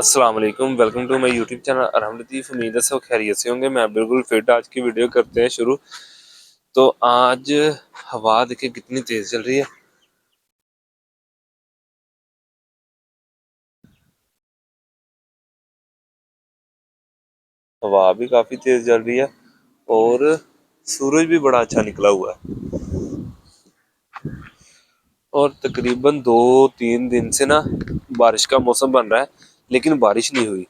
अस्सलाम वालेकुम, welcome to my YouTube channel Arham Latif. उम्मीद है सब खैरियत से होंगे। मैं बिल्कुल फिट। आज की वीडियो करते हैं शुरू। तो आज हवा देखिए कितनी तेज़ चल रही है। हवा भी काफ़ी तेज़ चल रही है और सूरज भी बड़ा अच्छा निकला हुआ है। और तकरीबन 2-3 दिन से ना बारिश का मौसम बन रहा है, लेकिन बारिश नहीं हुई।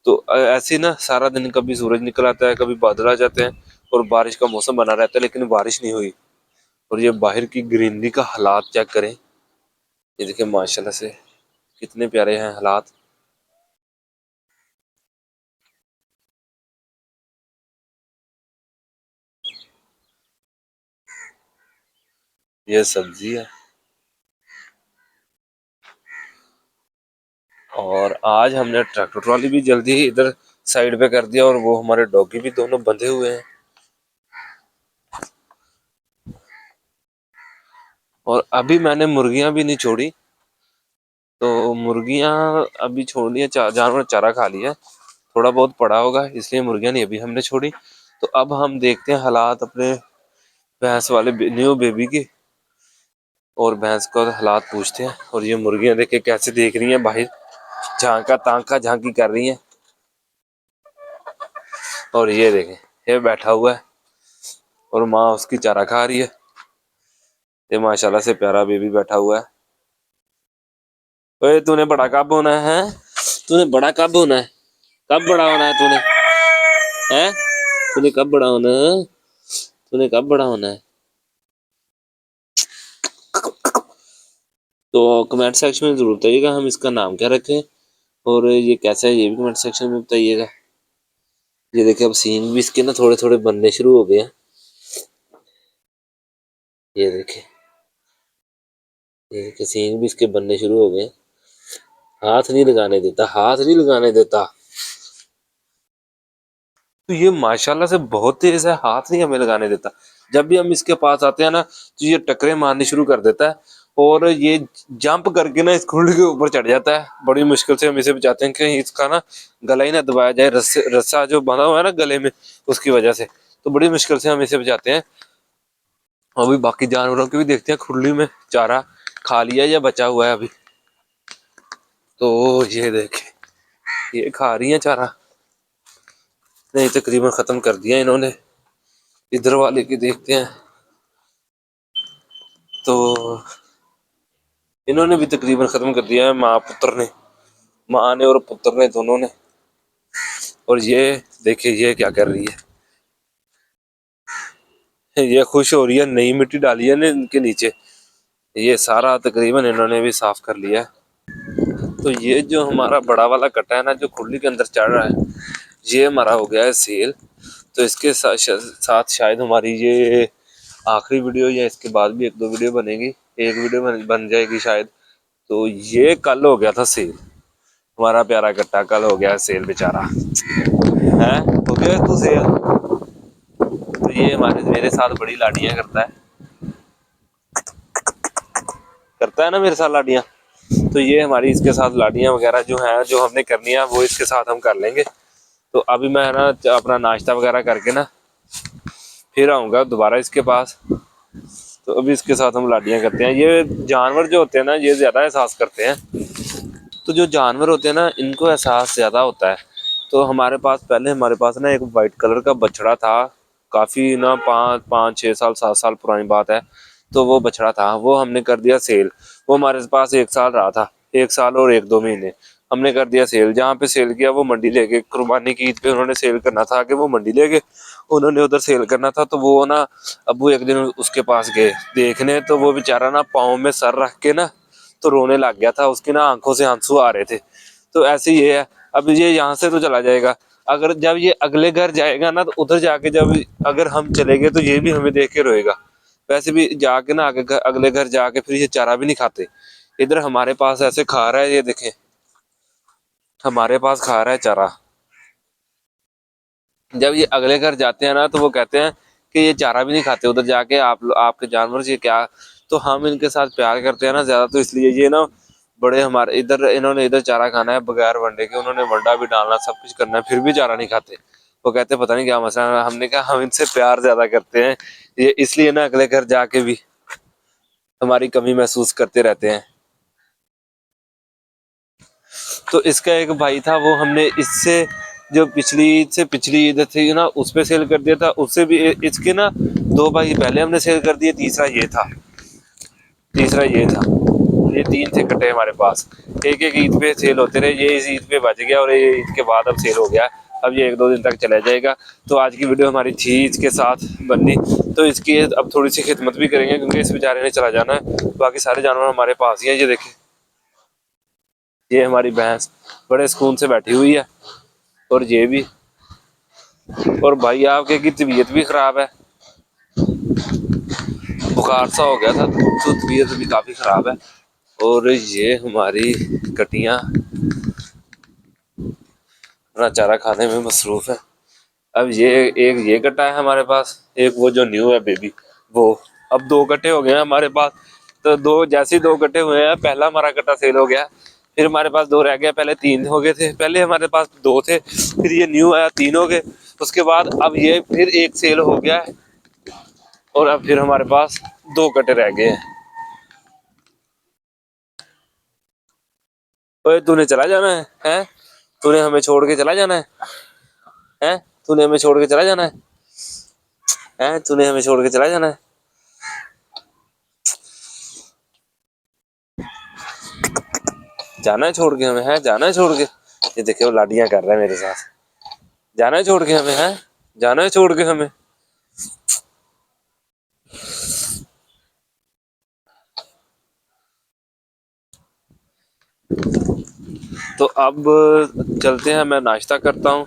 तो ऐसे ना सारा दिन कभी सूरज निकल आता है, कभी बादल आ जाते हैं और बारिश का मौसम बना रहता है, लेकिन बारिश नहीं हुई। और ये बाहर की ग्रीनरी का हालात चेक करें। ये देखिए माशाल्लाह से कितने प्यारे हैं हालात। ये सब्जी है और आज हमने ट्रैक्टर ट्रॉली भी जल्दी ही इधर साइड पे कर दिया और वो हमारे डॉगी भी दोनों बंधे हुए हैं। और अभी मैंने मुर्गियां भी नहीं छोड़ी। तो मुर्गियां अभी छोड़नी है, जानवर चारा खा लिया। थोड़ा बहुत पड़ा होगा इसलिए मुर्गियां नहीं अभी हमने छोड़ी। तो अब हम देखते हैं हालात अपने भैंस वाले न्यू बेबी के, और भैंस को हालात पूछते हैं। और ये मुर्गियां देखे कैसे देख रही हैं बाहर, झांका तांका झांकी कर रही हैं। और ये देखें, ये बैठा हुआ है और माँ उसकी चारा खा रही है। ये माशाल्लाह से प्यारा बेबी बैठा हुआ है। ओए तूने बड़ा कब होना है? तूने बड़ा कब होना है? कब बड़ा होना है तूने? हैं? तूने कब बड़ा होना है? तूने कब बड़ा होना है? तो कमेंट सेक्शन में जरूर बताइएगा हम इसका नाम क्या रखें और ये कैसा है, ये भी कमेंट सेक्शन में बताइएगा। ये देखिए अब सींग भी इसके ना थोड़े थोड़े बनने शुरू हो गए हैं। ये देखिए, ये देखिए सींग भी इसके बनने शुरू हो गए हैं। हाथ नहीं लगाने देता, हाथ नहीं लगाने देता। तो ये माशाल्लाह से बहुत तेज है, हाथ नहीं हमें लगाने देता। जब भी हम इसके पास आते हैं ना तो ये टकरे मारनी शुरू कर देता है और ये जंप करके ना इस खुंड के ऊपर चढ़ जाता है। बड़ी मुश्किल से हम इसे बचाते हैं कि इसका ना गला ही ना दबाया जाए, रस्सा जो बंधा हुआ है ना गले में, उसकी वजह से। तो बड़ी मुश्किल से हम इसे बचाते हैं। और भी बाकी जानवरों की भी देखते हैं, खुरली में चारा खा लिया या बचा हुआ है अभी। तो ये देखे, ये खा रही है चारा। नहीं तकरीबन खत्म कर दिया इन्होंने। इधर वाले की देखते हैं। तो इन्होंने भी तकरीबन खत्म कर दिया है, माँ पुत्र ने, माँ ने और पुत्र ने, दोनों ने। और ये देखिए ये क्या कर रही है, ये खुश हो रही है। नई मिट्टी डाली है ना इनके नीचे, ये सारा तकरीबन इन्होंने भी साफ कर लिया है। तो ये जो हमारा बड़ा वाला कट्टा है ना जो खुली के अंदर चढ़ रहा है, ये हमारा हो गया है सेल। तो इसके साथ शायद हमारी ये आखिरी वीडियो, या इसके बाद भी एक दो वीडियो बनेगी। एक वीडियो बन जाएगी शायद। तो ये कल हो गया था सेल, हमारा प्यारा कट्टा कल हो गया सेल बेचारा है। हो गया तू सेल। तो ये हमारे मेरे साथ बड़ी लाडियां करता है ना मेरे साथ लाडियां। तो ये हमारी इसके साथ लाडियां वगैरह जो हैं, जो हमने करनी है वो इसके साथ हम कर लेंगे। तो अभी मैं ना अपना नाश्ता वगैरह करके ना फिर आऊँगा दोबारा इसके पास। तो अभी इसके साथ हम लाडियां करते हैं। ये जानवर जो होते हैं ना ये ज़्यादा एहसास करते हैं। तो जो जानवर होते हैं ना इनको एहसास ज़्यादा होता है। तो हमारे पास ना एक वाइट कलर का बछड़ा था। काफ़ी ना 5-6 साल 7 साल पुरानी बात है। तो वो बछड़ा था, वो हमने कर दिया सेल। वो हमारे पास 1 साल रहा था, 1 साल और 1-2 महीने। हमने कर दिया सेल। जहाँ पे सेल किया वो मंडी ले गए। कुर्बानी की ईद पे उन्होंने सेल करना था कि वो मंडी ले गए। उन्होंने उधर सेल करना था तो वो ना अबू एक दिन उसके पास गए देखने। तो वो बेचारा ना पाँव में सर रख के ना तो रोने लग गया था। उसकी ना आंखों से आंसू आ रहे थे। तो ऐसे ये है, अब ये यहाँ से तो चला जाएगा। अगर जब ये अगले घर जाएगा ना तो उधर जाके जब अगर हम चले गए तो ये भी हमें देख के रोएगा। वैसे भी जाके ना आगे अगले घर जाके फिर ये चारा भी नहीं खाते। इधर हमारे पास ऐसे खा रहा है, ये देखें हमारे पास खा रहा है चारा। जब ये अगले घर जाते हैं ना तो वो कहते हैं कि ये चारा भी नहीं खाते उधर जाके, आपके जानवर ये क्या। तो हम इनके साथ प्यार करते हैं ना ज्यादा, तो इसलिए ये ना बड़े हमारे इधर, इन्होंने इधर चारा खाना है बगैर वनडे के, उन्होंने वंडा भी डालना, सब कुछ करना है, फिर भी चारा नहीं खाते। वो कहते पता नहीं क्या मसला है। हमने कहा हम इनसे प्यार ज्यादा करते हैं, ये इसलिए ना अगले घर जाके भी हमारी कमी महसूस करते रहते हैं। तो इसका एक भाई था, वो हमने इससे जो पिछली ईद थी ना उस पे सेल कर दिया था। उससे भी इसके ना 2 भाई पहले हमने सेल कर दिए, तीसरा ये था। ये 3 थे कट्टे हमारे पास, एक एक ईद पे सेल होते रहे। ये इस ईद पे बच गया और ये ईद के बाद अब सेल हो गया। अब ये 1-2 दिन तक चला जाएगा। तो आज की वीडियो हमारी थी इसके साथ बननी, तो इसकी अब थोड़ी सी खिदमत भी करेंगे क्योंकि इस बेचारे ने चला जाना है। बाकी सारे जानवर हमारे पास ही हैं। ये देखिए, ये हमारी भैंस बड़े सुकून से बैठी हुई है, और ये भी। और भाई आपके की तबीयत भी खराब है, बुखार सा हो गया था, तो तबीयत भी काफी खराब है। और ये हमारी कटियां अपना चारा खाने में मसरूफ है। अब ये कट्टा है हमारे पास, एक वो जो न्यू है बेबी, वो। अब 2 कट्टे हो गए हैं हमारे पास। तो जैसे 2 कट्टे हुए हैं, पहला हमारा कट्टा सेल हो गया, फिर हमारे पास 2 रह गए। पहले 3 हो गए थे, पहले हमारे पास 2 थे, फिर ये न्यू आया 3 हो गए। उसके बाद अब ये फिर 1 सेल हो गया है, और अब फिर हमारे पास 2 कट्टे रह गए हैं। ओए तूने चला जाना है, हैं? तूने हमें छोड़ के चला जाना है, हैं? तूने हमें छोड़ के चला जाना है, हैं? तूने हमें छोड़ के चला जाना है। जाना है छोड़ के हमें, है? जाना है छोड़ के। ये देखिए वो लाडियां कर रहा है मेरे साथ। जाना है छोड़ के हमें, है? जाना है छोड़ के हमें। तो अब चलते हैं, मैं नाश्ता करता हूँ।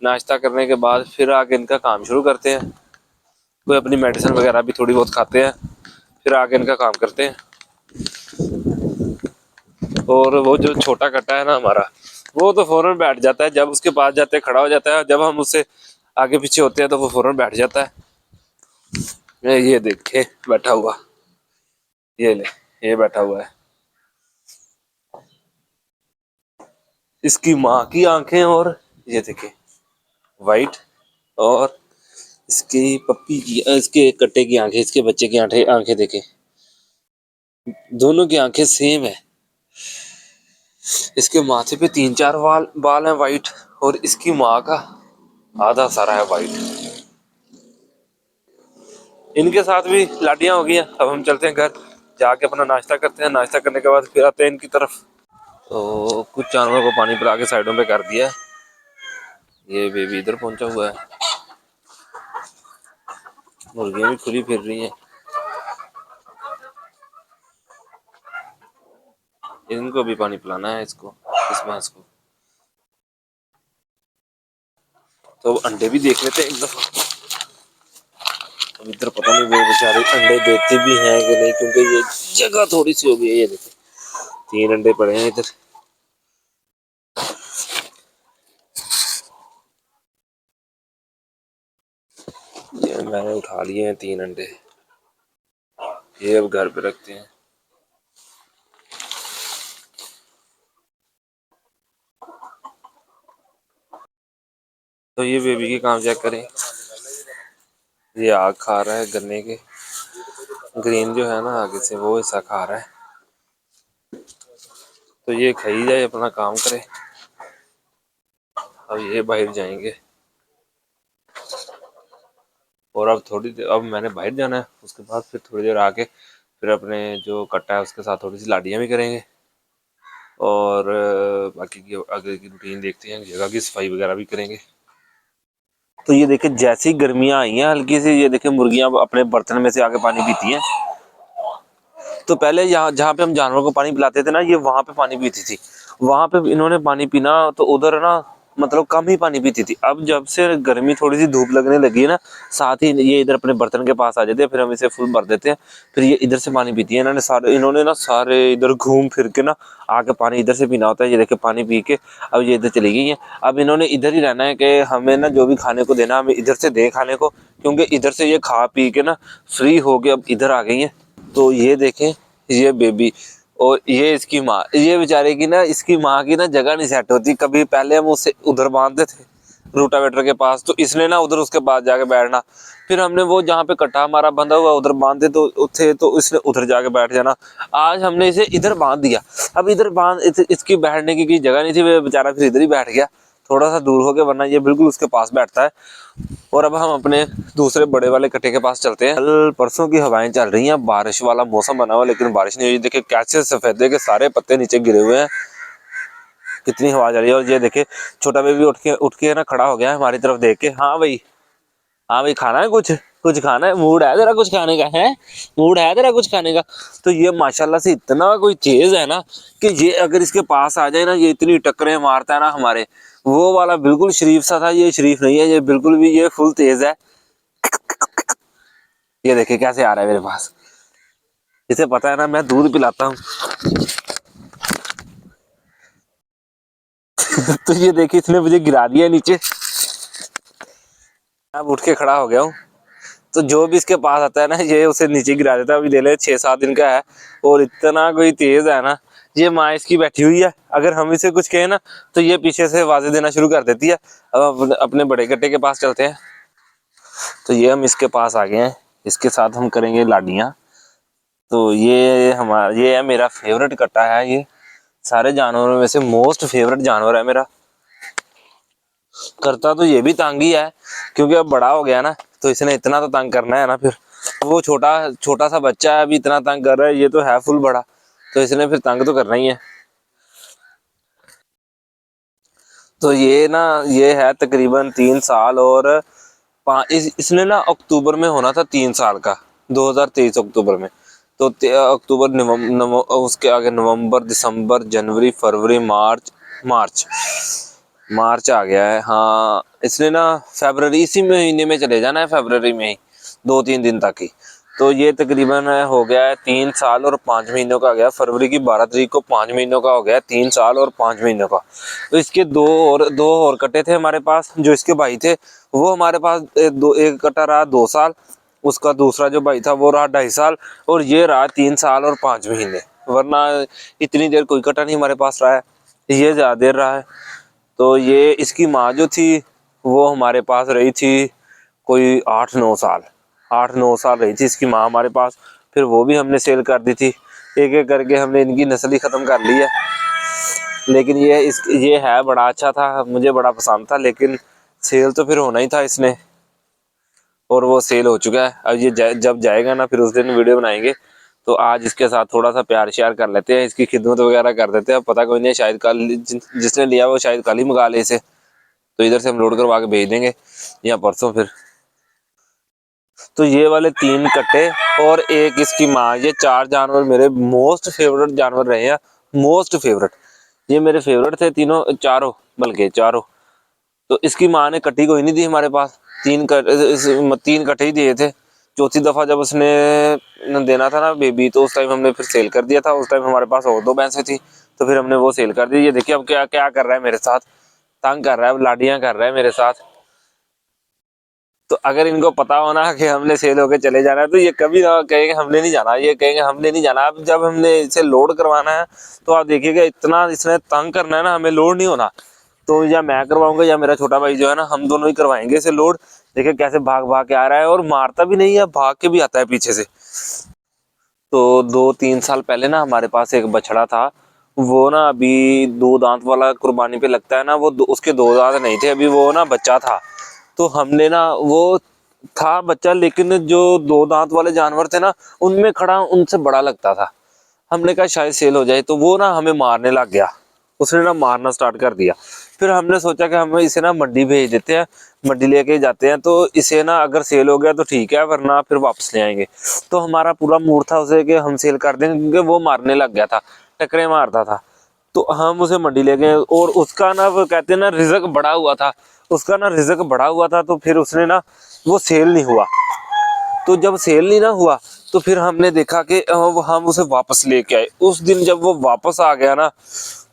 नाश्ता करने के बाद फिर आगे इनका काम शुरू करते हैं। कोई अपनी मेडिसिन वगैरह भी थोड़ी बहुत खाते हैं, फिर आगे इनका काम करते हैं। और वो जो छोटा कट्टा है ना हमारा, वो तो फौरन बैठ जाता है, जब उसके पास जाते हैं खड़ा हो जाता है, जब हम उससे आगे पीछे होते हैं तो वो फौरन बैठ जाता है। ये देखे बैठा हुआ, ये ले, ये बैठा हुआ है। इसकी माँ की आंखें, और ये देखे वाइट, और इसकी पप्पी की, इसके कट्टे की आंखें, इसके बच्चे की आंखें देखे, दोनों की आंखें सेम है। इसके माथे पे 3-4 बाल हैं वाइट, और इसकी माँ का आधा सारा है वाइट। इनके साथ भी लाडियां हो गई हैं। अब हम चलते हैं घर, जाके अपना नाश्ता करते हैं। नाश्ता करने के बाद फिर आते हैं इनकी तरफ। तो कुछ जानवरों को पानी पिला के साइडों पे कर दिया है। ये बेबी इधर पहुंचा हुआ है, मुर्गियां भी खुली फिर रही हैं। इनको भी पानी पिलाना है, इसको, इस भैंस को। तो अंडे भी देख लेते हैं एक दफा। अब इधर पता नहीं वो बेचारे अंडे देते भी हैं कि नहीं, क्योंकि ये जगह थोड़ी सी हो गई है। ये देखिए 3 अंडे पड़े हैं इधर। ये मैंने उठा लिए हैं 3 अंडे, ये अब घर पे रखते हैं। तो ये बेबी के काम चेक करें, ये आग खा रहा है गन्ने के, ग्रीन जो है ना आगे से, वो हिस्सा खा रहा है। तो ये खाई जाए, अपना काम करे। अब ये बाहर जाएंगे, और अब थोड़ी देर, अब मैंने बाहर जाना है, उसके बाद फिर थोड़ी देर आके फिर अपने जो कट्टा है उसके साथ थोड़ी सी लाडियाँ भी करेंगे, और बाकी की आगे की रूटीन देखते हैं, जगह की सफाई वगैरह भी करेंगे। तो ये देखिए जैसी गर्मियाँ आई हैं हल्की सी, ये देखिए मुर्गियाँ अपने बर्तन में से आके पानी पीती हैं। तो पहले यहाँ जहाँ पे हम जानवरों को पानी पिलाते थे ना, ये वहां पे पानी पीती थी, वहां पे इन्होंने पानी पीना तो उधर ना मतलब कम ही पानी पीती थी। अब जब से गर्मी, थोड़ी सी धूप लगने लगी है ना, साथ ही ये इधर अपने बर्तन के पास आ जाते हैं, फिर हम इसे फुल भर देते हैं, फिर ये इधर से पानी पीती है। इन्होंने ना सारे इधर घूम फिर के ना आके पानी इधर से पीना होता है। ये देखे पानी पी के अब ये इधर चली गई है। अब इन्होंने इधर ही रहना है कि हमें ना जो भी खाने को देना, हमें इधर से दे खाने को, क्योंकि इधर से ये खा पी के ना फ्री हो के अब इधर आ गई है। तो ये देखें, ये बेबी, और ये इसकी माँ, ये बेचारे की ना, इसकी माँ की ना जगह नहीं सेट होती कभी। पहले हम उसे उधर बांधते थे रूटावेटर के पास, तो इसने ना उधर उसके पास जाके बैठना। फिर हमने वो जहाँ पे कट्टा हमारा बंधा हुआ उधर बांधे तो इसने उधर जाके बैठ जाना। आज हमने इसे इधर बांध दिया। अब इधर इसकी बैठने की जगह नहीं थी, वो बेचारा फिर इधर ही बैठ गया थोड़ा सा दूर होके, वरना ये बिल्कुल उसके पास बैठता है। और अब हम अपने दूसरे बड़े वाले कट्टे के पास चलते हैं। कल परसों की हवाएं चल रही हैं, बारिश वाला मौसम बना हुआ, लेकिन बारिश नहीं हुई। देखिए कैसे सफेदे के सारे पत्ते नीचे गिरे हुए हैं, कितनी हवा चल रही है। और ये देखिए छोटा बेबी उठ के ना खड़ा हो गया है हमारी तरफ देख के। हाँ भाई, हाँ भाई, खाना है कुछ, कुछ खाना है, मूड है तेरा कुछ खाने का, है मूड है तेरा कुछ खाने का। तो ये माशाल्लाह से इतना कोई तेज है ना कि ये अगर इसके पास आ जाए ना, ये इतनी टक्करें मारता है ना हमारे। वो वाला बिल्कुल शरीफ सा था, ये शरीफ नहीं है, ये बिल्कुल भी, ये फुल तेज है। ये देखिए कैसे आ रहा है मेरे पास, इसे पता है ना मैं दूध पिलाता हूँ। तो ये देखिए इसने मुझे गिरा दिया नीचे। अब उठ के खड़ा हो गया हूँ, तो जो भी इसके पास आता है ना ये उसे नीचे गिरा देता है। अभी ले ले 6-7 दिन का है और इतना कोई तेज है ना। ये माँ इसकी बैठी हुई है, अगर हम इसे कुछ कहें ना तो ये पीछे से आवाजें देना शुरू कर देती है। अब अपने बड़े कट्टे के पास चलते हैं। तो ये हम इसके पास आ गए हैं, इसके साथ हम करेंगे लाडियां। तो ये है मेरा फेवरेट कट्टा है। ये सारे जानवरों में से मोस्ट फेवरेट जानवर है मेरा। करता तो ये भी तंग ही है, क्योंकि अब बड़ा हो गया ना, तो इसने इतना तो तंग करना है ना। फिर वो छोटा छोटा सा बच्चा है, अभी इतना तंग कर रहा है, ये तो है फुल बड़ा, तो इसने फिर तंग तो करना ही है। तो ये ना, ये है तकरीबन 3 साल और इसने ना अक्टूबर में होना था 3 साल का, 2023 अक्टूबर में। तो अक्टूबर उसके आगे नवंबर, दिसंबर, जनवरी, फरवरी, मार्च मार्च आ गया है। हाँ, इसने ना फरवरी, इसी महीने में चले जाना है, फरवरी में ही 2-3 दिन तक ही। तो ये तकरीबन हो गया है 3 साल और 5 महीनों का हो गया। फरवरी की 12 तारीख को 5 महीनों का हो गया, 3 साल और 5 महीनों का। तो इसके दो और कट्टे थे हमारे पास, जो इसके भाई थे वो हमारे पास। एक कट्टा रहा 2 साल, उसका दूसरा जो भाई था वो रहा 2.5 साल, और ये रहा 3 साल और 5 महीने। वरना इतनी देर कोई कट्टा नहीं हमारे पास रहा है, ये ज्यादा देर रहा है। तो ये इसकी माँ जो थी वो हमारे पास रही थी कोई 8-9 साल रही थी इसकी माँ हमारे पास। फिर वो भी हमने सेल कर दी थी। एक एक करके हमने इनकी नस्ल ही खत्म कर ली है। लेकिन ये है बड़ा अच्छा था, मुझे बड़ा पसंद था, लेकिन सेल तो फिर होना ही था इसने, और वो सेल हो चुका है। अब ये जब जाएगा ना फिर उस दिन वीडियो बनाएंगे। तो आज इसके साथ थोड़ा सा प्यार श्यार कर लेते हैं, इसकी खिदमत वगैरह कर देते हैं। पता कोई नहीं, शायद कल जिसने लिया वो शायद कल ही मंगा ले इसे, तो इधर से हम लोड करवा के भेज देंगे या परसों फिर। तो ये वाले 3 कट्टे और एक इसकी माँ, ये 4 जानवर मेरे मोस्ट फेवरेट जानवर रहे हैं। मोस्ट फेवरेट, ये मेरे फेवरेट थे तीनों, बल्कि चारों। तो इसकी माँ ने कट्टी कोई नहीं दी हमारे पास, 3 कट्टे ही दिए थे। चौथी दफा जब उसने देना था ना बेबी, तो उस टाइम हमने फिर सेल कर दिया था। उस टाइम हमारे पास और 2 भैंसें थी, तो फिर हमने वो सेल कर दी। ये देखिए अब क्या क्या कर रहा है मेरे साथ, तंग कर रहा है, लाडियां कर रहा है मेरे साथ। तो अगर इनको पता हो ना कि हमने सेल होके चले जाना है, तो ये कभी ना कहेंगे हमने नहीं जाना, ये कहेंगे हमने नहीं जाना। अब जब हमने इसे लोड करवाना है तो आप देखिएगा इतना इसने तंग करना है ना, हमें लोड नहीं होना। तो या मैं करवाऊंगा या मेरा छोटा भाई जो है ना, हम दोनों ही करवाएंगे इसे लोड। देखिए कैसे भाग भाग के आ रहा है, और मारता भी नहीं है, भाग के भी आता है पीछे से। तो 2-3 साल पहले ना हमारे पास एक बछड़ा था, वो ना अभी 2 दांत वाला कुर्बानी पे लगता है ना, वो उसके 2 दांत नहीं थे, अभी वो ना बच्चा था। तो हमने ना, वो था बच्चा, लेकिन जो 2 दांत वाले जानवर थे ना, उनमें खड़ा उनसे बड़ा लगता था। हमने कहा शायद सेल हो जाए, तो वो ना हमें मारने लग गया, उसने ना मारना स्टार्ट कर दिया। फिर हमने सोचा कि हम इसे ना मंडी भेज देते हैं, मंडी लेके जाते हैं, तो इसे ना अगर सेल हो गया तो ठीक है, वरना फिर वापस ले आएंगे। तो हमारा पूरा मूड था उसे कि हम सेल कर देंगे, क्योंकि वो मारने लग गया था, टकरे मारता था। तो हम उसे मंडी ले गए, और उसका ना, वो कहते हैं ना, रिजक बड़ा हुआ था। उसका ना रिजक बड़ा हुआ था, तो फिर उसने ना, वो सेल नहीं हुआ। तो जब सेल नहीं ना हुआ, तो फिर हमने देखा कि हम उसे वापस लेके आए। उस दिन जब वो वापस आ गया ना,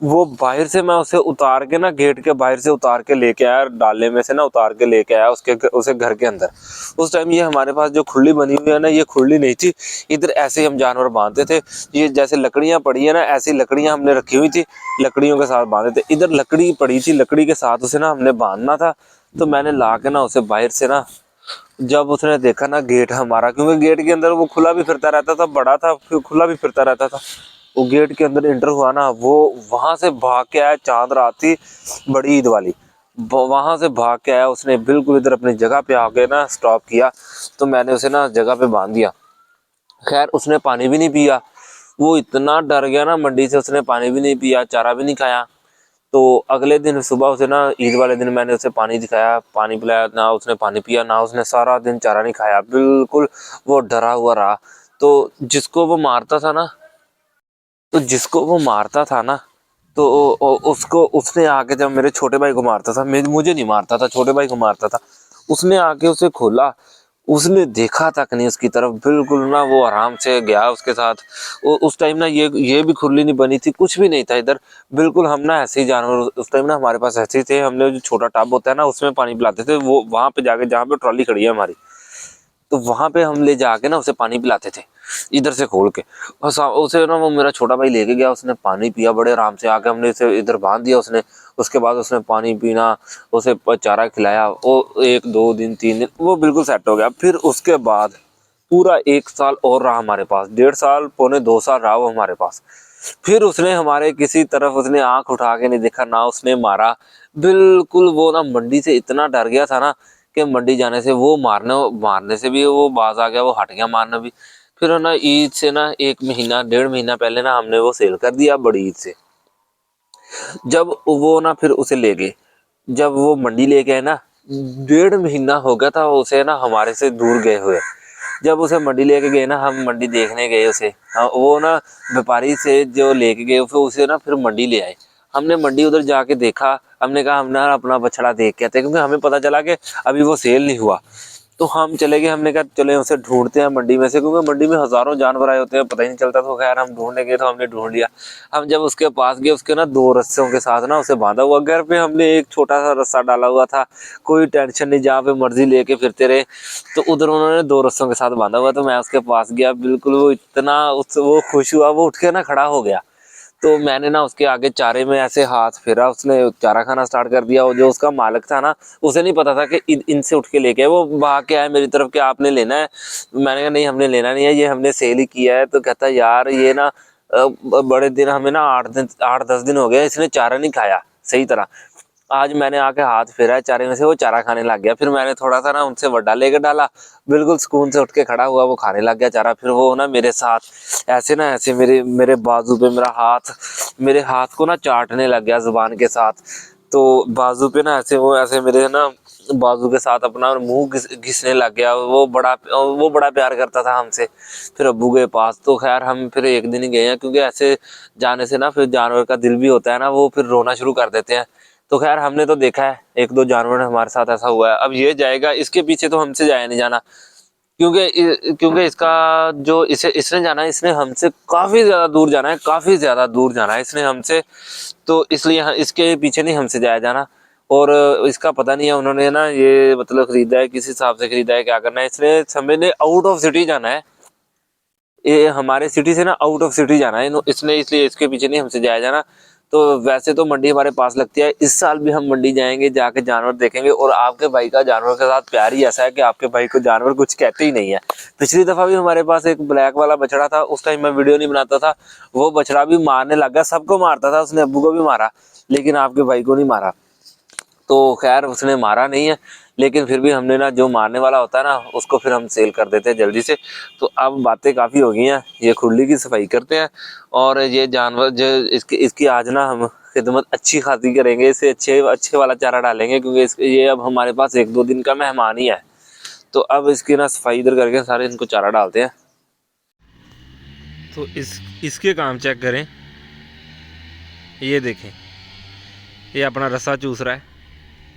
वो बाहर से मैं उसे उतार के ना, गेट के बाहर से उतार के लेके आया, डाले में से ना उतार के लेके आया उसे घर के अंदर। उस टाइम ये हमारे पास जो खुरली बनी हुई है ना, ये खुरली नहीं थी। इधर ऐसे ही हम जानवर बांधते थे। ये जैसे लकड़ियां पड़ी है ना, ऐसी लकड़ियां हमने रखी हुई थी, लकड़ियों के साथ बांधे थे। इधर लकड़ी पड़ी थी, लकड़ी के साथ उसे ना हमने बांधना था। तो मैंने ला के ना उसे बाहर से ना, जब उसने देखा ना गेट हमारा, क्योंकि गेट के अंदर वो खुला भी फिरता रहता था, बड़ा था, फिर खुला भी फिरता रहता था। वो गेट के अंदर एंटर हुआ ना, वो वहां से भाग के आया। चांद रात थी, बड़ी ईद वाली। वहां से भाग के आया, उसने बिल्कुल इधर अपनी जगह पे आके ना स्टॉप किया। तो मैंने उसे ना जगह पे बांध दिया। खैर उसने पानी भी नहीं पिया, वो इतना डर गया ना मंडी से, उसने पानी भी नहीं पिया, चारा भी नहीं खाया। तो अगले दिन सुबह उसे ना, ईद वाले दिन मैंने उसे पानी दिखाया, पानी पिलाया, ना उसने पानी पिया, ना उसने सारा दिन चारा नहीं खाया, बिल्कुल वो डरा हुआ रहा। तो जिसको वो मारता था ना, तो उसको, उसने आके, जब मेरे छोटे भाई को मारता था, मुझे नहीं मारता था, छोटे भाई को मारता था, उसने आके उसे खोला। उसने देखा तक नहीं उसकी तरफ, बिल्कुल ना वो आराम से गया उसके साथ। उस टाइम ना ये भी खुरली नहीं बनी थी, कुछ भी नहीं था इधर। बिल्कुल हम ना ऐसे ही जानवर, उस टाइम ना हमारे पास ऐसे ही थे। हमने जो छोटा टब होता है ना, उसमें पानी पिलाते थे। वो वहां पे जाके, जहाँ पे ट्रॉली खड़ी है हमारी, तो वहां पे हम ले जाके ना उसे पानी पिलाते थे, इधर से खोल के। और उसे ना वो मेरा छोटा भाई लेके गया, उसने पानी पिया बड़े आराम से। आके हमने इसे इधर बांध दिया उसने। उसके बाद उसने पानी पीना, उसे चारा खिलाया। वो 1 2 दिन 3 दिन वो बिल्कुल सेट हो गया। फिर उसके बाद पूरा 1 साल और रहा हमारे पास, 1.5 साल, पौने 2 साल रहा वो हमारे पास। फिर उसने हमारे किसी तरफ उसने आंख उठा के नहीं देखा, ना उसने मारा। बिल्कुल वो ना मंडी से इतना डर गया था ना, कि मंडी जाने से वो मारने से भी वो बाज आ गया, वो हट गया मारना भी। फिर ना ईद से ना 1 महीना 1.5 महीना पहले ना हमने वो सेल कर दिया, बड़ी ईद से। जब वो ना फिर उसे ले गए, जब वो मंडी ले गए ना, 1.5 महीना हो गया था उसे ना हमारे से दूर गए हुए। जब उसे मंडी लेके गए ना, हम मंडी देखने गए उसे, हाँ, वो ना व्यापारी से जो लेके गए, फिर उसे ना फिर मंडी ले आए। हमने मंडी उधर जाके देखा, हमने कहा हम ना अपना बछड़ा देख के आते हैं, क्योंकि हमें पता चला कि अभी वो सेल नहीं हुआ। तो हम चले गए, हमने कहा चले उसे ढूंढते हैं मंडी में से, क्योंकि मंडी में हजारों जानवर आए होते हैं, पता ही नहीं चलता। तो खैर हम ढूंढने गए, तो हमने ढूंढ लिया। हम जब उसके पास गए, उसके ना 2 रस्सियों के साथ ना उसे बांधा हुआ, घर पे हमने एक छोटा सा रस्सा डाला हुआ था, कोई टेंशन नहीं, जहाँ पे मर्जी लेके फिरते रहे। तो उधर उन्होंने 2 रस्सों के साथ बांधा हुआ। तो मैं उसके पास गया, बिल्कुल वो इतना वो खुश हुआ, वो उठ के ना खड़ा हो गया। तो मैंने ना उसके आगे चारे में ऐसे हाथ फेरा, उसने चारा खाना स्टार्ट कर दिया। और जो उसका मालिक था ना, उसे नहीं पता था कि इनसे उठ के लेके आए। वो भाग के आया मेरी तरफ कि आपने लेना है। मैंने कहा नहीं, हमने लेना नहीं है, ये हमने सेल ही किया है। तो कहता यार ये ना बड़े दिन, हमें ना 8 10 दिन हो गए, इसने चारा नहीं खाया सही तरह। आज मैंने आके हाथ फेरा है चारे में से, वो चारा खाने लग गया। फिर मैंने थोड़ा सा ना उनसे वड्डा लेके डाला, बिल्कुल सुकून से उठ के खड़ा हुआ, वो खाने लग गया चारा। फिर वो ना मेरे साथ ऐसे ना, ऐसे मेरे मेरे बाजू पे मेरे हाथ को ना चाटने लग गया जुबान के साथ। तो बाजू पे ना ऐसे, वो ऐसे मेरे ना बाजू के साथ अपना मुंह घिसने लग गया। वो बड़ा प्यार करता था हमसे। फिर अब्बू के पास, तो खैर हम फिर एक दिन ही गए हैं, क्योंकि ऐसे जाने से ना फिर जानवर का दिल भी होता है ना, वो फिर रोना शुरू कर देते हैं। तो खैर हमने तो देखा है, 1 2 जानवर हमारे साथ ऐसा हुआ है। अब ये जाएगा, इसके पीछे तो हमसे जाया नहीं जाना, क्योंकि इसका जो इसने जाना है, इसने हमसे काफी ज्यादा दूर जाना है, काफी ज्यादा दूर जाना है इसने हमसे। तो इसलिए इसके पीछे नहीं हमसे जाया जाना। और इसका पता नहीं है उन्होंने ना ये मतलब खरीदा है, किस हिसाब से खरीदा है, क्या करना है। इसने समय ने आउट ऑफ सिटी जाना है, ये हमारे सिटी से ना आउट ऑफ सिटी जाना है इसने, इसलिए इसके पीछे नहीं हमसे जाया जाना। तो वैसे तो मंडी हमारे पास लगती है, इस साल भी हम मंडी जाएंगे, जाके जानवर देखेंगे। और आपके भाई का जानवर के साथ प्यार ही ऐसा है कि आपके भाई को जानवर कुछ कहते ही नहीं है। पिछली दफा भी हमारे पास एक ब्लैक वाला बछड़ा था, उस टाइम मैं वीडियो नहीं बनाता था, वो बछड़ा भी मारने लगा, सबको मारता था, उसने अब्बू को भी मारा, लेकिन आपके भाई को नहीं मारा। तो खैर उसने मारा नहीं है, लेकिन फिर भी हमने ना, जो मारने वाला होता है ना, उसको फिर हम सेल कर देते हैं जल्दी से। तो अब बातें काफ़ी हो गई हैं, ये खुरली की सफाई करते हैं। और ये जानवर जो इसकी आज ना हम खिदमत अच्छी खासी करेंगे, इसे अच्छे अच्छे वाला चारा डालेंगे, क्योंकि ये अब हमारे पास 1 2 दिन का मेहमान ही है। तो अब इसकी ना सफाई इधर करके सारे इनको चारा डालते हैं। तो इसके काम चेक करें, ये देखें, ये अपना रस्सा चूस रहा है,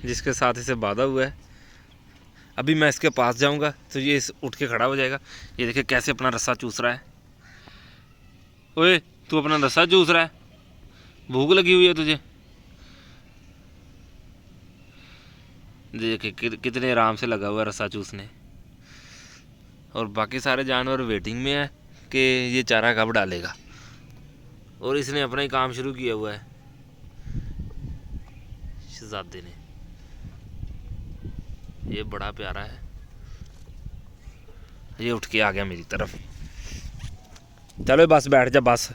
जिसके साथ इसे बांधा हुआ है। अभी मैं इसके पास जाऊंगा तो ये उठ के खड़ा हो जाएगा। ये देखिए कैसे अपना रस्सा चूस रहा है। ओए तू अपना रस्सा चूस रहा है, भूख लगी हुई है तुझे? देखिए कितने आराम से लगा हुआ है रस्सा चूसने। और बाकी सारे जानवर वेटिंग में है कि ये चारा कब डालेगा, और इसने अपना ही काम शुरू किया हुआ है शहजादे ने। ये बड़ा प्यारा है, ये उठ के आ गया मेरी तरफ। चलो बस बैठ जा बस।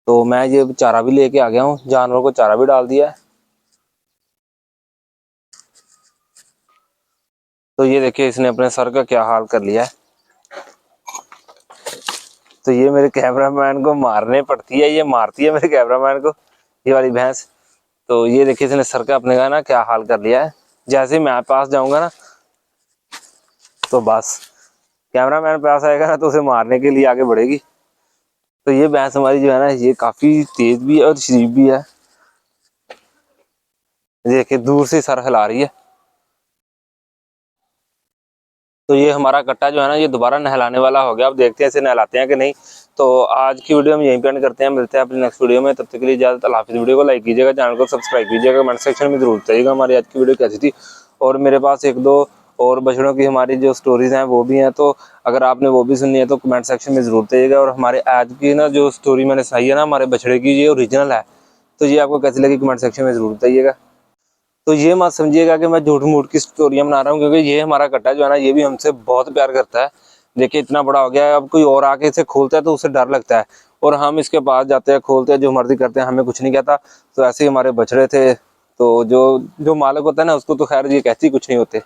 तो मैं ये चारा भी लेके आ गया हूँ, जानवरों को चारा भी डाल दिया है। तो ये देखिए इसने अपने सर का क्या हाल कर लिया है। तो ये मेरे कैमरामैन को मारने पड़ती है, ये मारती है मेरे कैमरामैन को, ये वाली भैंस। तो ये देखिए इसने सर का अपने का ना क्या हाल कर लिया है। जैसे ही मैं पास जाऊंगा ना तो बस कैमरामैन पास आएगा ना तो उसे मारने के लिए आगे बढ़ेगी। तो ये भैंस हमारी जो है ना ये काफी तेज भी है और शरीफ भी है। देखिए दूर से सर हिला रही है। तो ये हमारा कट्टा जो है ना ये दोबारा नहलाने वाला हो गया। अब देखते हैं इसे नहलाते हैं कि नहीं। तो आज की वीडियो हम यहीं पे एंड करते हैं, मिलते हैं अपनी नेक्स्ट वीडियो में। तब तक के लिए इजाजत, अल्लाह हाफिज़। वीडियो को लाइक कीजिएगा, चैनल को सब्सक्राइब कीजिएगा, कमेंट सेक्शन में जरूर बताइएगा हमारी आज की वीडियो कैसी थी। और मेरे पास एक दो और बछड़ों की हमारी जो स्टोरीज हैं वो भी हैं, तो अगर आपने वो भी सुननी है तो कमेंट सेक्शन में जरूर बताइएगा। और हमारे आज की ना जो स्टोरी मैंने सुनाई है ना हमारे बछड़े की, ये ओरिजिनल है, तो ये आपको कैसी लगी कमेंट सेक्शन में जरूर बताइएगा। तो ये मत समझिएगा कि मैं झूठ मूठ की स्टोरियां बना रहा हूँ, क्योंकि ये हमारा कट्टा जो है ना ये भी हमसे बहुत प्यार करता है। देखिए इतना बड़ा हो गया है, अब कोई और आके इसे खोलता है तो उसे डर लगता है, और हम इसके पास जाते हैं, खोलते हैं, जो मर्जी करते हैं, हमें कुछ नहीं कहता। तो ऐसे ही हमारे बछड़े थे, तो जो जो मालिक होता है ना उसको तो खैर ये कहती कुछ नहीं होते।